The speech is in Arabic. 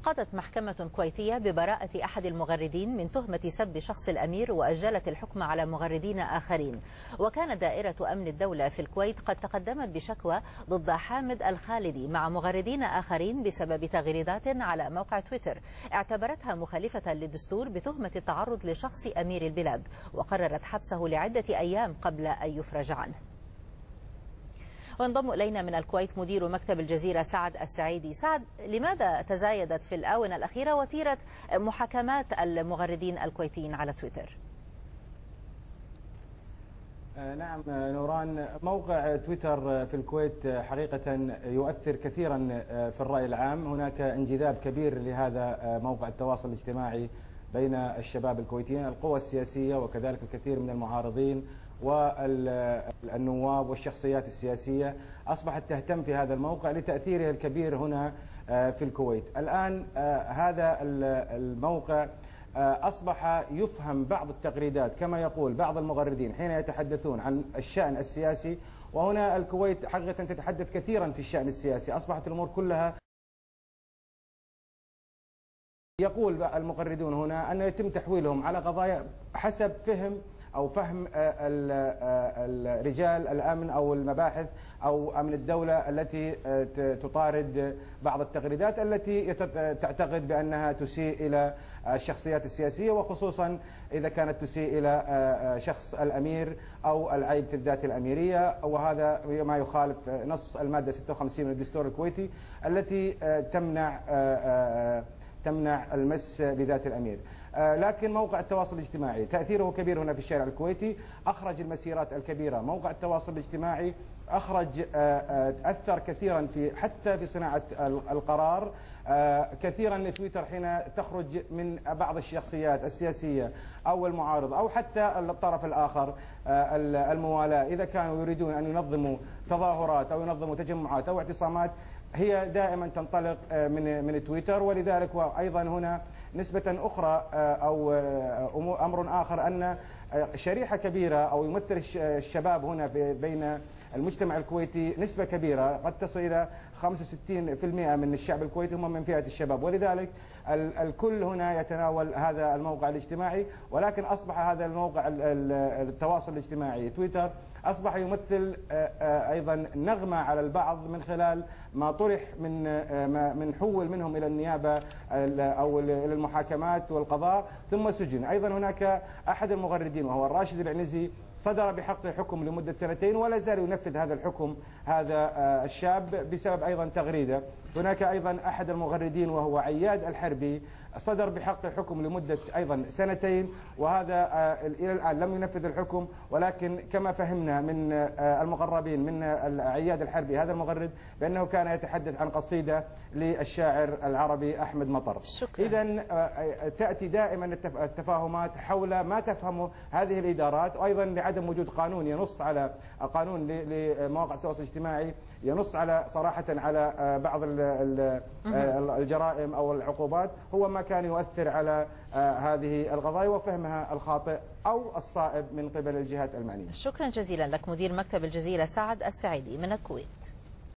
قضت محكمة كويتية ببراءة أحد المغردين من تهمة سب شخص الأمير وأجلت الحكم على مغردين آخرين. وكانت دائرة أمن الدولة في الكويت قد تقدمت بشكوى ضد حامد الخالدي مع مغردين آخرين بسبب تغريدات على موقع تويتر اعتبرتها مخالفة للدستور بتهمة التعرض لشخص أمير البلاد، وقررت حبسه لعدة أيام قبل أن يفرج عنه. وانضم إلينا من الكويت مدير مكتب الجزيرة سعد السعيدي. سعد، لماذا تزايدت في الآونة الأخيرة وتيرة محاكمات المغردين الكويتيين على تويتر؟ نعم نوران، موقع تويتر في الكويت حقيقة يؤثر كثيرا في الرأي العام. هناك انجذاب كبير لهذا موقع التواصل الاجتماعي بين الشباب الكويتيين، القوى السياسية وكذلك الكثير من المعارضين والنواب والشخصيات السياسية أصبحت تهتم في هذا الموقع لتأثيره الكبير هنا في الكويت. الآن هذا الموقع أصبح يفهم بعض التغريدات كما يقول بعض المغردين حين يتحدثون عن الشأن السياسي، وهنا الكويت حقيقة تتحدث كثيرا في الشأن السياسي. أصبحت الأمور كلها يقول المغردون هنا أن يتم تحويلهم على قضايا حسب فهم رجال الأمن أو المباحث أو أمن الدولة التي تطارد بعض التغريدات التي تعتقد بأنها تسيء إلى الشخصيات السياسية، وخصوصا إذا كانت تسيء إلى شخص الأمير أو العيب في الذات الأميرية، وهذا ما يخالف نص المادة 56 من الدستور الكويتي التي تمنع المس بذات الأمير. لكن موقع التواصل الاجتماعي تأثيره كبير هنا في الشارع الكويتي، أخرج المسيرات الكبيرة. موقع التواصل الاجتماعي أثر كثيرا حتى في صناعة القرار. كثيرا تويتر حين تخرج من بعض الشخصيات السياسية أو المعارض أو حتى الطرف الآخر الموالاة، إذا كانوا يريدون أن ينظموا تظاهرات أو ينظموا تجمعات أو اعتصامات، هي دائما تنطلق من تويتر. ولذلك وأيضا هنا نسبة أخرى أو أمر آخر أن شريحة كبيرة أو يمثل الشباب هنا بين المجتمع الكويتي نسبة كبيرة قد تصل إلى 65% من الشعب الكويتي هم من فئة الشباب، ولذلك الكل هنا يتناول هذا الموقع الاجتماعي. ولكن أصبح هذا الموقع التواصل الاجتماعي تويتر أصبح يمثل أيضا نغمة على البعض من خلال ما طرح من حول منهم إلى النيابة أو إلى المحاكمات والقضاء ثم سجن. أيضا هناك أحد المغردين وهو الراشد العنزي صدر بحقه حكم لمدة 2 ولا زال ينفذ هذا الحكم هذا الشاب بسبب أيضا تغريدة. هناك أيضا أحد المغردين وهو عياد الحربي صدر بحقه حكم لمدة أيضا 2 وهذا إلى الآن لم ينفذ الحكم. ولكن كما فهمنا من المقربين من عياد الحربي هذا المغرد بأنه كان يتحدث عن قصيدة للشاعر العربي أحمد مطر. إذن تأتي دائما التفاهمات حول ما تفهمه هذه الإدارات، وأيضا لعدم وجود قانون ينص على قانون لمواقع التواصل الاجتماعي ينص على صراحة على بعض الجرائم أو العقوبات، هو ما كان يؤثر على هذه القضايا وفهمها الخاطئ أو الصائب من قبل الجهات المعنية. شكرا جزيلا لك مدير مكتب الجزيرة سعد السعيدي من الكويت.